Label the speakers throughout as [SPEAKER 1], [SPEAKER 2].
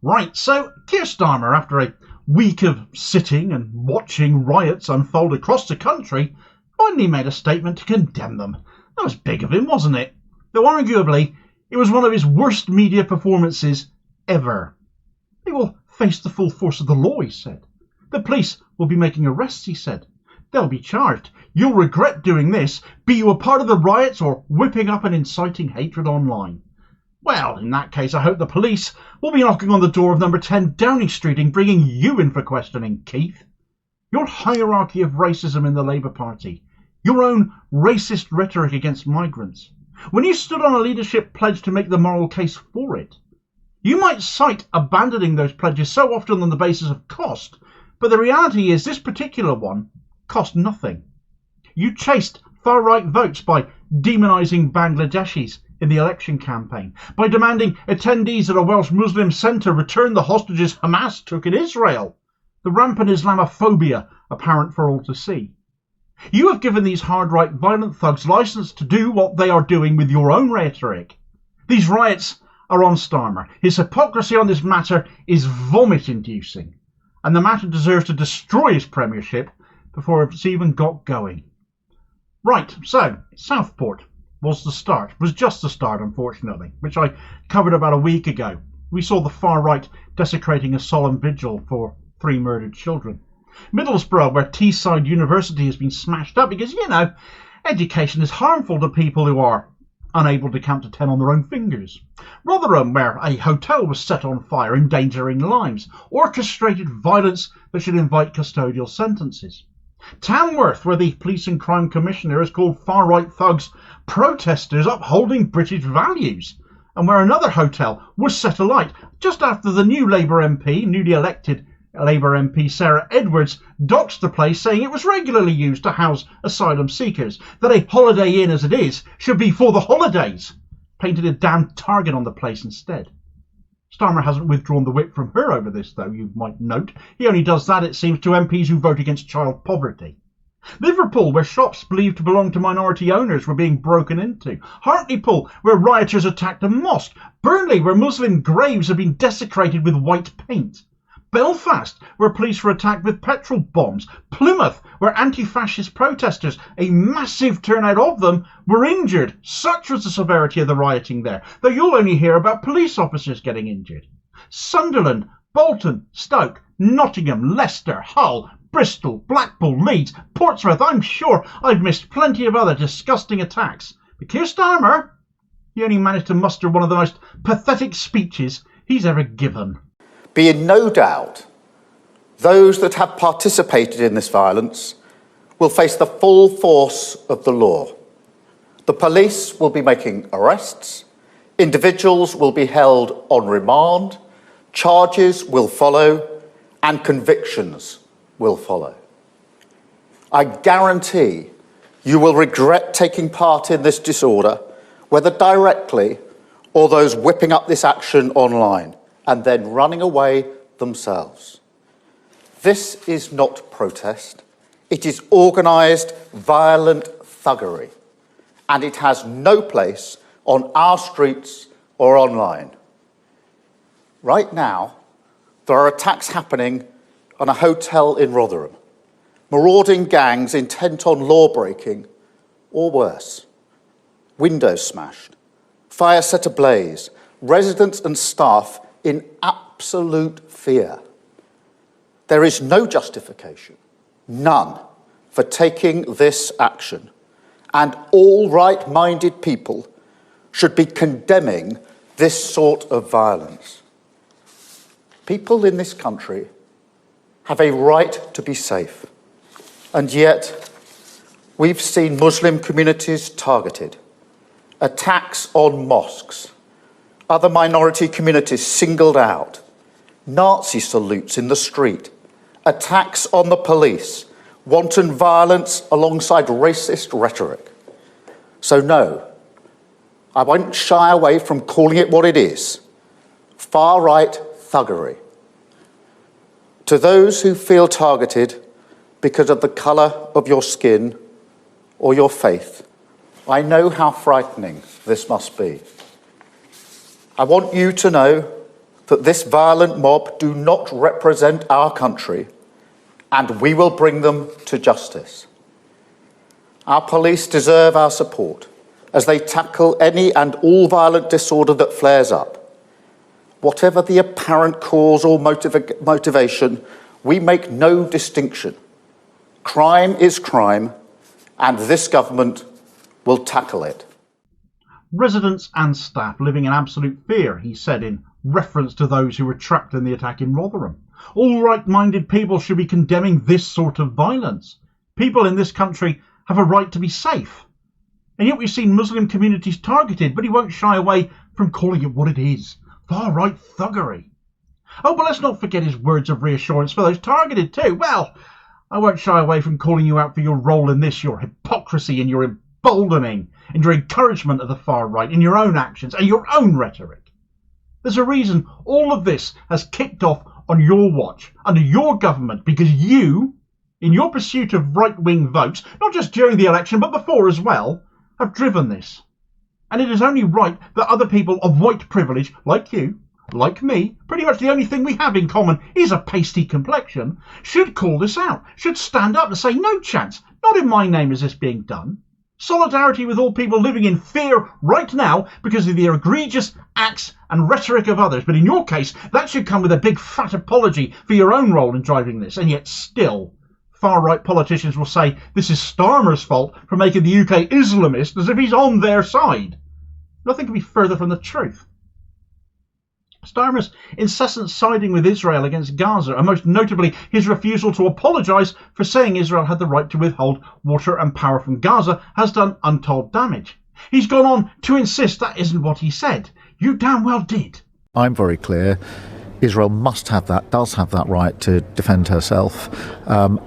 [SPEAKER 1] Right, so Keir Starmer, after a week of sitting and watching riots unfold across the country, finally made a statement to condemn them. That was big of him, wasn't it? Though arguably, it was one of his worst media performances ever. They will face the full force of the law, he said. The police will be making arrests, he said. They'll be charged. You'll regret doing this, be you a part of the riots or whipping up and inciting hatred online. Well, in that case, I hope the police will be knocking on the door of number 10 Downing Street and bringing you in for questioning, Keith. Your hierarchy of racism in the Labour Party. Your own racist rhetoric against migrants. When you stood on a leadership pledge to make the moral case for it. You might cite abandoning those pledges so often on the basis of cost, but the reality is this particular one cost nothing. You chased far-right votes by demonising Bangladeshis in the election campaign, by demanding attendees at a Welsh Muslim centre return the hostages Hamas took in Israel, the rampant Islamophobia apparent for all to see. You have given these hard-right violent thugs licence to do what they are doing with your own rhetoric. These riots are on Starmer. His hypocrisy on this matter is vomit-inducing, and the matter deserves to destroy his premiership before it's even got going. Right, so, Southport was just the start, unfortunately, which I covered about a week ago. We saw the far right desecrating a solemn vigil for 3 murdered children. Middlesborough, where Teeside University has been smashed up because, education is harmful to people who are unable to count to 10 on their own fingers. Rotherham, where a hotel was set on fire, endangering lives. Orchestrated violence that should invite custodial sentences. Tamworth, where the Police and Crime Commissioner has called far-right thugs protesters upholding British values, and where another hotel was set alight just after the newly elected Labour MP Sarah Edwards doxed the place, saying it was regularly used to house asylum seekers, that a holiday inn as it is should be for the holidays, painted a damn target on the place instead. Starmer hasn't withdrawn the whip from her over this, though, you might note. He only does that, it seems, to MPs who vote against child poverty. Liverpool, where shops believed to belong to minority owners were being broken into. Hartlepool, where rioters attacked a mosque. Burnley, where Muslim graves have been desecrated with white paint. Belfast, where police were attacked with petrol bombs. Plymouth, where anti-fascist protesters, a massive turnout of them, were injured. Such was the severity of the rioting there, though you'll only hear about police officers getting injured. Sunderland, Bolton, Stoke, Nottingham, Leicester, Hull, Bristol, Blackpool, Leeds, Portsmouth. I'm sure I've missed plenty of other disgusting attacks. But Keir Starmer, he only managed to muster one of the most pathetic speeches he's ever given.
[SPEAKER 2] Be in no doubt, those that have participated in this violence will face the full force of the law. The police will be making arrests, individuals will be held on remand, charges will follow, and convictions will follow. I guarantee you will regret taking part in this disorder, whether directly or those whipping up this action online and then running away themselves. This is not protest. It is organised, violent thuggery, and it has no place on our streets or online. Right now, there are attacks happening on a hotel in Rotherham, marauding gangs intent on law-breaking, or worse. Windows smashed, fire set ablaze, residents and staff in absolute fear. There is no justification, none, for taking this action, and all right-minded people should be condemning this sort of violence. People in this country have a right to be safe, and yet we've seen Muslim communities targeted, attacks on mosques, other minority communities singled out, Nazi salutes in the street, attacks on the police, wanton violence alongside racist rhetoric. So no, I won't shy away from calling it what it is, far-right thuggery. To those who feel targeted because of the colour of your skin or your faith, I know how frightening this must be. I want you to know that this violent mob do not represent our country, and we will bring them to justice. Our police deserve our support as they tackle any and all violent disorder that flares up. Whatever the apparent cause or motivation, we make no distinction. Crime is crime, and this government will tackle it.
[SPEAKER 1] Residents and staff living in absolute fear, he said in reference to those who were trapped in the attack in Rotherham. All right-minded people should be condemning this sort of violence. People in this country have a right to be safe. And yet we've seen Muslim communities targeted, but he won't shy away from calling it what it is: far-right thuggery. Oh, but let's not forget his words of reassurance for those targeted too. Well, I won't shy away from calling you out for your role in this, your hypocrisy and your emboldening and your encouragement of the far right in your own actions and your own rhetoric. There's a reason all of this has kicked off on your watch, under your government, because you, in your pursuit of right-wing votes, not just during the election but before as well, have driven this. And it is only right that other people of white privilege, like you, like me, pretty much the only thing we have in common is a pasty complexion, should call this out, should stand up and say, no chance, not in my name is this being done. Solidarity with all people living in fear right now because of the egregious acts and rhetoric of others. But in your case, that should come with a big fat apology for your own role in driving this. And yet still, far-right politicians will say this is Starmer's fault for making the UK Islamist, as if he's on their side. Nothing could be further from the truth. Starmer's incessant siding with Israel against Gaza, and most notably his refusal to apologise for saying Israel had the right to withhold water and power from Gaza, has done untold damage. He's gone on to insist that isn't what he said. You damn well did.
[SPEAKER 3] I'm very clear. Israel does have that right to defend herself, and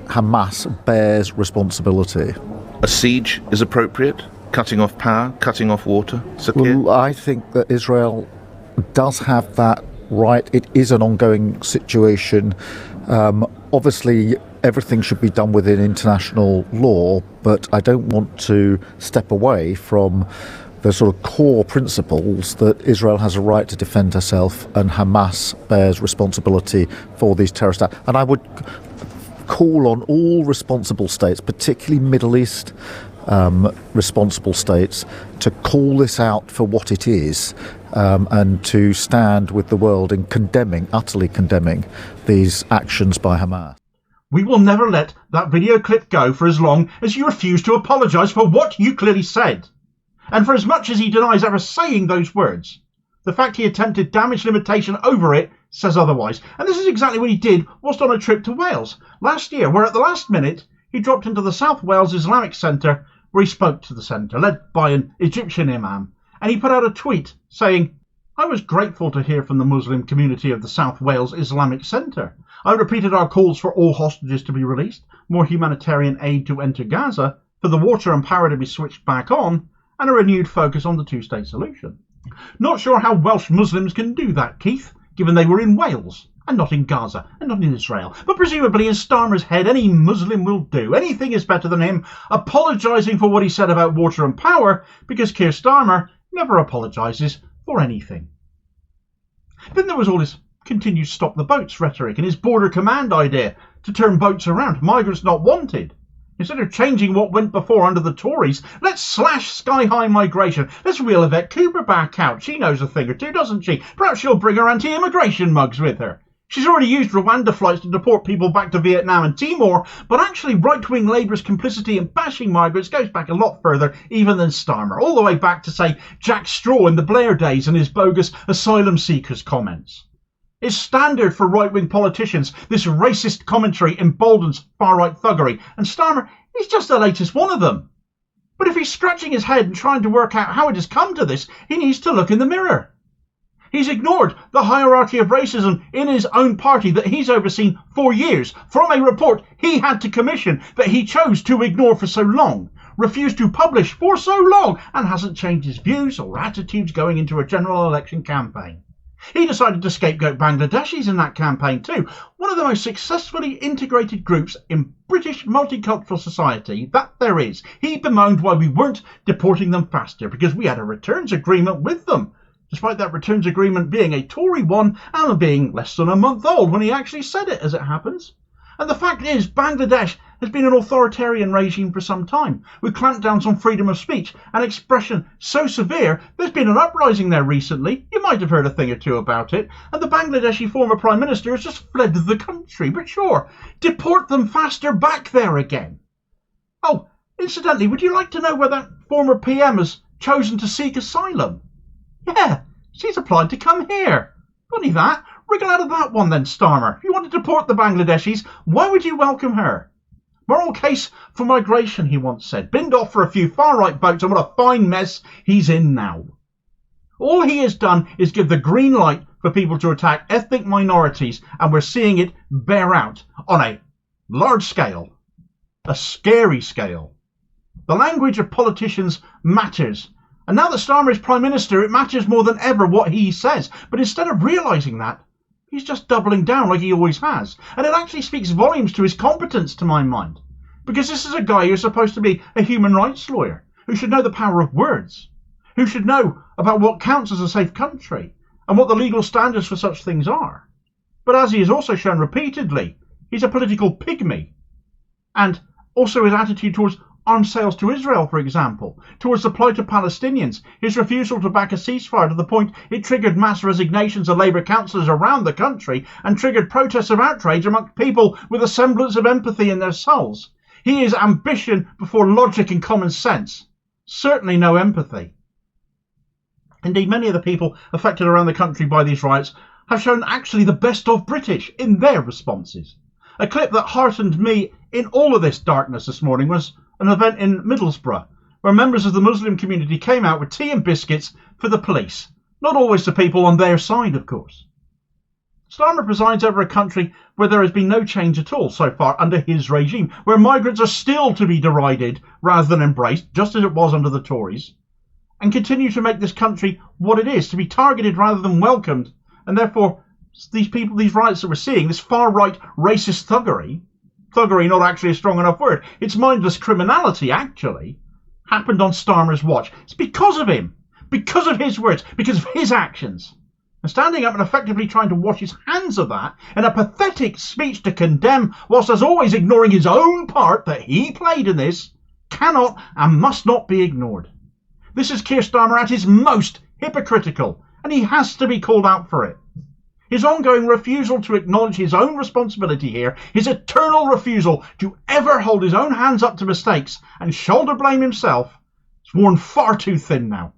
[SPEAKER 3] Hamas bears responsibility.
[SPEAKER 4] A siege is appropriate? Cutting off power, cutting off water?
[SPEAKER 3] Well, I think that Israel does have that right. It is an ongoing situation. Obviously, everything should be done within international law, but I don't want to step away from the sort of core principles that Israel has a right to defend herself and Hamas bears responsibility for these terrorist acts. And I would call on all responsible states, particularly Middle East responsible states, to call this out for what it is, and to stand with the world in utterly condemning these actions by Hamas.
[SPEAKER 1] We will never let that video clip go for as long as you refuse to apologise for what you clearly said. And for as much as he denies ever saying those words, the fact he attempted damage limitation over it says otherwise. And this is exactly what he did whilst on a trip to Wales last year, where at the last minute he dropped into the South Wales Islamic Centre, where he spoke to the centre, led by an Egyptian imam. And he put out a tweet saying, "I was grateful to hear from the Muslim community of the South Wales Islamic Centre. I repeated our calls for all hostages to be released, more humanitarian aid to enter Gaza, for the water and power to be switched back on, and a renewed focus on the two-state solution." Not sure how Welsh Muslims can do that, Keith, given they were in Wales, and not in Gaza, and not in Israel. But presumably in Starmer's head, any Muslim will do. Anything is better than him apologising for what he said about water and power, because Keir Starmer never apologises for anything. Then there was all his continued stop the boats rhetoric and his border command idea to turn boats around, migrants not wanted. Instead of changing what went before under the Tories, let's slash sky-high migration. Let's reel Yvette Cooper back out. She knows a thing or two, doesn't she? Perhaps she'll bring her anti-immigration mugs with her. She's already used Rwanda flights to deport people back to Vietnam and Timor, but actually right-wing Labour's complicity in bashing migrants goes back a lot further even than Starmer, all the way back to, say, Jack Straw in the Blair days and his bogus asylum seekers comments. It's standard for right-wing politicians. This racist commentary emboldens far-right thuggery, and Starmer is just the latest one of them. But if he's scratching his head and trying to work out how it has come to this, he needs to look in the mirror. He's ignored the hierarchy of racism in his own party that he's overseen for years, from a report he had to commission that he chose to ignore for so long, refused to publish for so long, and hasn't changed his views or attitudes going into a general election campaign. He decided to scapegoat Bangladeshis in that campaign too, one of the most successfully integrated groups in British multicultural society that there is. He bemoaned why we weren't deporting them faster, because we had a returns agreement with them. despite that returns agreement being a Tory one and being less than a month old when he actually said it, as it happens. And the fact is, Bangladesh has been an authoritarian regime for some time, with clampdowns on freedom of speech and expression so severe there's been an uprising there recently. You might have heard a thing or two about it, and the Bangladeshi former Prime Minister has just fled the country. But sure, deport them faster back there again. Oh, incidentally, would you like to know where that former PM has chosen to seek asylum? Yeah, she's applied to come here. Funny that. Wriggle out of that one then, Starmer. If you want to deport the Bangladeshis, why would you welcome her? Moral case for migration, he once said. Binned off for a few far-right boats, and what a fine mess he's in now. All he has done is give the green light for people to attack ethnic minorities, and we're seeing it bear out on a large scale, a scary scale. The language of politicians matters. And now that Starmer is Prime Minister, it matters more than ever what he says. But instead of realising that, he's just doubling down like he always has. And it actually speaks volumes to his competence, to my mind. Because this is a guy who's supposed to be a human rights lawyer, who should know the power of words, who should know about what counts as a safe country, and what the legal standards for such things are. But as he has also shown repeatedly, he's a political pygmy. And also his attitude towards arms sales to Israel, for example, towards the plight of Palestinians, his refusal to back a ceasefire to the point it triggered mass resignations of Labour councillors around the country and triggered protests of outrage amongst people with a semblance of empathy in their souls. He is ambition before logic and common sense. Certainly no empathy. Indeed, many of the people affected around the country by these riots have shown actually the best of British in their responses. A clip that heartened me in all of this darkness this morning was an event in Middlesbrough, where members of the Muslim community came out with tea and biscuits for the police. Not always the people on their side, of course. Starmer presides over a country where there has been no change at all so far under his regime, where migrants are still to be derided rather than embraced, just as it was under the Tories, and continue to make this country what it is, to be targeted rather than welcomed. And therefore, these people, these riots that we're seeing, this far-right racist thuggery not actually a strong enough word, it's mindless criminality actually, happened on Starmer's watch. It's because of him, because of his words, because of his actions. And standing up and effectively trying to wash his hands of that in a pathetic speech to condemn, whilst as always ignoring his own part that he played in this, cannot and must not be ignored. This is Keir Starmer at his most hypocritical, and he has to be called out for it. His ongoing refusal to acknowledge his own responsibility here, his eternal refusal to ever hold his own hands up to mistakes and shoulder blame himself, is worn far too thin now.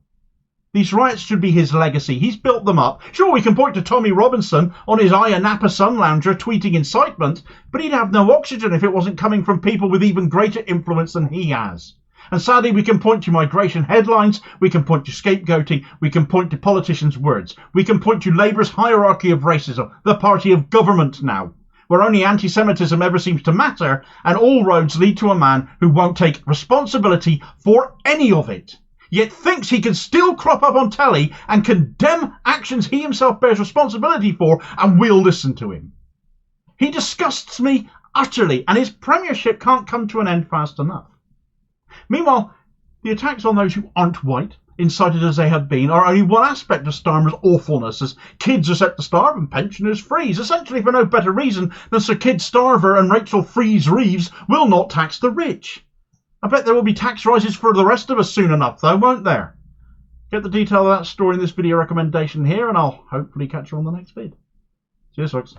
[SPEAKER 1] These riots should be his legacy. He's built them up. Sure, we can point to Tommy Robinson on his Ayia Napa sun lounger tweeting incitement, but he'd have no oxygen if it wasn't coming from people with even greater influence than he has. And sadly, we can point to migration headlines, we can point to scapegoating, we can point to politicians' words, we can point to Labour's hierarchy of racism, the party of government now, where only anti-Semitism ever seems to matter, and all roads lead to a man who won't take responsibility for any of it, yet thinks he can still crop up on telly and condemn actions he himself bears responsibility for, and we'll listen to him. He disgusts me utterly, and his premiership can't come to an end fast enough. Meanwhile, the attacks on those who aren't white, incited as they have been, are only one aspect of Starmer's awfulness, as kids are set to starve and pensioners freeze, essentially for no better reason than Sir Kid Starver and Rachel Freeze-Reeves will not tax the rich. I bet there will be tax rises for the rest of us soon enough, though, won't there? Get the detail of that story in this video recommendation here, and I'll hopefully catch you on the next vid. Cheers, folks.